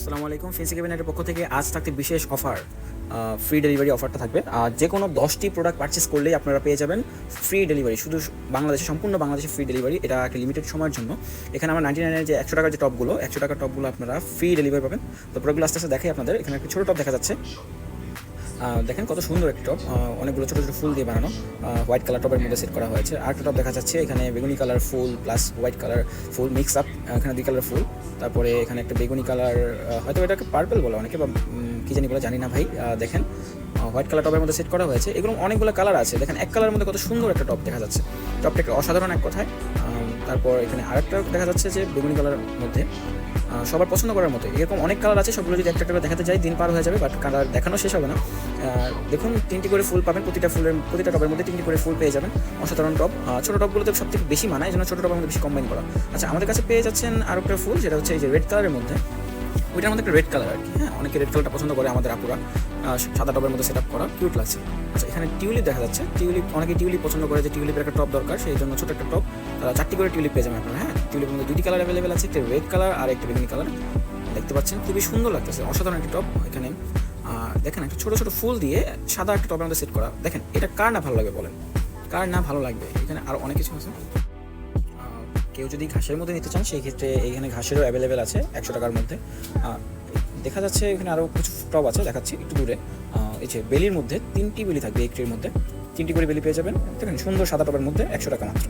আসসালামু আলাইকুম। ফেন্সি ক্যাবিনেটের পক্ষ থেকে আজ থাকতে বিশেষ অফার, ফ্রি ডেলিভারি অফারটা থাকবে। যে কোনো 10টি প্রোডাক্ট পারচেস করলেই আপনারা পেয়ে যাবেন ফ্রি ডেলিভারি, শুধু বাংলাদেশে, সম্পূর্ণ বাংলাদেশে ফ্রি ডেলিভারি। এটা একটা লিমিটেড সময়ের জন্য। এখানে আমার 99-এর যে 100 টাকার যে টপগুলো, 100 টাকার টপগুলো আপনারা ফ্রি ডেলিভারি পাবেন। তো প্রোডাক্টগুলো আস্তে আস্তে দেখাই আপনাদের। এখানে একটা ছোটো টপ দেখা যাচ্ছে, দেখেন কত সুন্দর একটা টপ, অনেকগুলো ছোটো ছোটো ফুল দিয়ে বানানো, হোয়াইট কালার টপের মধ্যে সেট করা হয়েছে। আর একটা টপ দেখা যাচ্ছে, এখানে বেগুনি কালার ফুল প্লাস হোয়াইট কালার ফুল মিক্স আপ, এখানে 2 কালার ফুল। তারপরে এখানে একটা বেগুনি কালার, হয়তো এটাকে পার্পল বলে অনেকে, বা কী জানি বলে, জানি না ভাই। দেখেন হোয়াইট কালার টপের মধ্যে সেট করা হয়েছে। এগুলো অনেকগুলো কালার আছে। দেখেন এক কালারের মধ্যে কত সুন্দর একটা টপ দেখা যাচ্ছে। টপটা একটা অসাধারণ এক কথায়। তারপর এখানে আরেকটা দেখা যাচ্ছে যে বেগুনি কালারের মধ্যে, সবার পছন্দ করার মতো। এরকম অনেক কালার আছে, সবগুলো যদি একটা করে দেখাতে যাই দিন পার হয়ে যাবে, বাট কালার দেখানো শেষ হবে না। দেখুন 3টি করে ফুল পাবেন, প্রতিটা টপের মধ্যে 3টি করে ফুল পেয়ে যাবেন। অসাধারণ টপ। ছোটো টপগুলোতে সব থেকে বেশি মানায়, এই জন্য ছোটো টপের মধ্যে বেশি কম্বাইন করা। আচ্ছা, আমাদের কাছে পেয়ে যাচ্ছেন আরও একটা ফুল, সেটা হচ্ছে এই যে রেড কালারের মধ্যে। ওইটার মধ্যে একটা রেড কালার আর কি, হ্যাঁ, অনেকে রেড কালারটা পছন্দ করে আমাদের আপুরা। সাদা টপের মধ্যে সেট আপ করা, কিউট লাগছে। আচ্ছা, এখানে টিউলিপ দেখা যাচ্ছে। অনেকে টিউলিপ পছন্দ করে, যে টিউলিপের একটা টপ দরকার, সেই জন্য ছোটো একটা টপ। 4টি করে টিউলিপ পেয়ে যাবেন আপনারা। হ্যাঁ, টিউলিপের মধ্যে 2টি কালার অ্যাভেলেবেল আছে, একটা রেড কালার আর একটা বেগুনি কালার। দেখতে পাচ্ছেন খুবই সুন্দর লাগতেছে, অসাধারণ একটা টপ। এখানে দেখেন একটা ছোটো ছোটো ফুল দিয়ে সাদা একটা টপের মধ্যে সেট করা। দেখেন এটা কার না ভালো লাগবে বলেন, কার না ভালো লাগবে। এখানে আরও অনেক কিছু আছে। কেউ যদি ঘাসের মধ্যে নিতে চান, সেই ক্ষেত্রে এইখানে ঘাসেরও অ্যাভেলেবেল আছে 100 টাকার মধ্যে। দেখা যাচ্ছে এখানে আরও কিছু টপ আছে, দেখাচ্ছি একটু দূরে। এই যে বেলির মধ্যে 3টি বেলি থাকবে, একটির মধ্যে 3টি করে বেলি পেয়ে যাবেন। দেখেন সুন্দর সাদা টপের মধ্যে 100 টাকা মাত্র।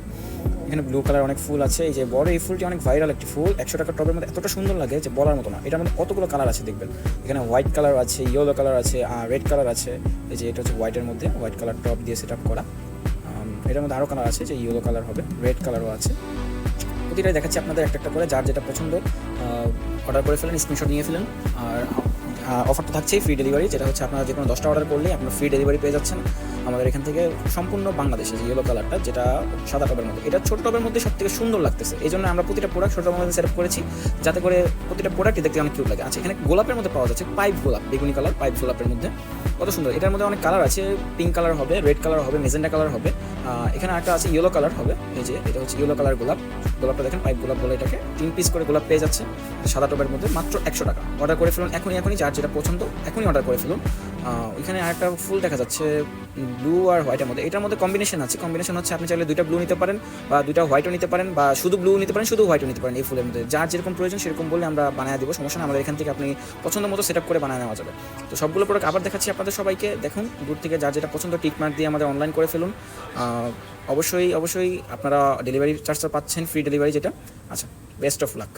এখানে ব্লু কালার অনেক ফুল আছে। এই যে বড় এই ফুলটি অনেক ভাইরাল একটি ফুল, 100 টাকার টপের মধ্যে এতটা সুন্দর লাগে যে বলার মতো না। এটার মধ্যে কতগুলো কালার আছে দেখবেন। এখানে হোয়াইট কালার আছে, ইয়েলো কালার আছে, রেড কালার আছে। এই যে এটা হচ্ছে হোয়াইটের মধ্যে, হোয়াইট কালার টপ দিয়ে সেট আপ করা। এটার মধ্যে আরও কালার আছে, যে ইয়েলো কালার হবে, রেড কালারও আছে। প্রতিটাই দেখাচ্ছি আপনাদের একটা একটা করে, যার যেটা পছন্দ অর্ডার করে ফেলেন, স্ক্রিনশট নিয়ে ফেলেন। আর অফারটা থাকছেই ফ্রি ডেলিভারি, যেটা হচ্ছে আপনারা যে কোনো 10টা অর্ডার করলেই আপনারা ফ্রি ডেলিভারি পেয়ে যাচ্ছেন আমাদের এখান থেকে সম্পূর্ণ বাংলাদেশে। যে ইয়েলো কালারটা, যেটা সাদা টপের মধ্যে, এটা ছোটো টপের মধ্যে সব থেকে সুন্দর লাগতেছে। এই জন্য আমরা প্রতিটা প্রোডাক্ট ছোটো টপের মধ্যে সেট আপ করেছি, যাতে করে প্রতিটা প্রোডাক্টই দেখতে অনেক কিউট লাগে। আচ্ছা, এখানে গোলাপের মধ্যে পাওয়া যাচ্ছে পাইপ গোলাপ, বেগুনি কালার পাইপ গোলাপের মধ্যে কত সুন্দর। এটার মধ্যে অনেক কালার আছে, পিঙ্ক কালার হবে, রেড কালার হবে, মেজেন্ডা কালার হবে। এখানে একটা আছে ইয়েলো কালার হবে। এই যে এটা হচ্ছে ইয়েলো কালার গোলাপ। গোলাপটা দেখেন, পাইপ গোলাপ বলে এটাকে। 3 পিস করে গোলাপ পেয়ে যাচ্ছে সাদা টপের মধ্যে, মাত্র 100 টাকা। অর্ডার করে ফেলুন এখনই, যার যেটা পছন্দ এখনই অর্ডার করে ফেলুন। এখানে আরেকটা ফুল দেখা যাচ্ছে ব্লু আর হোয়াইটের মধ্যে। এটার মধ্যে কম্বিনেশন আছে। কম্বিনেশন হচ্ছে আপনি চাইলে 2টা ব্লু নিতে পারেন, বা 2টা হোয়াইটও নিতে পারেন, বা শুধু ব্লু নিতে পারেন, শুধু হোয়াইটও নিতে পারেন। এই ফুলের মধ্যে যার যেরকম প্রয়োজন সেরকম বলে আমরা বানিয়ে দেবো, সমস্যা না। আমাদের এখান থেকে আপনি পছন্দ মতো সেট আপ করে বানিয়ে নেওয়া যাবে। তো সবগুলো প্রোডাক্ট আবার দেখাচ্ছি আপনাদের সবাইকে। দেখুন দূর থেকে যার যেটা পছন্দ টিক মার্ক দিয়ে আমাদের অনলাইন করে ফেলুন। অবশ্যই আপনারা ডেলিভারি চার্জটা পাচ্ছেন, ফ্রি ডেলিভারি যেটা। আচ্ছা, বেস্ট অফ লাক।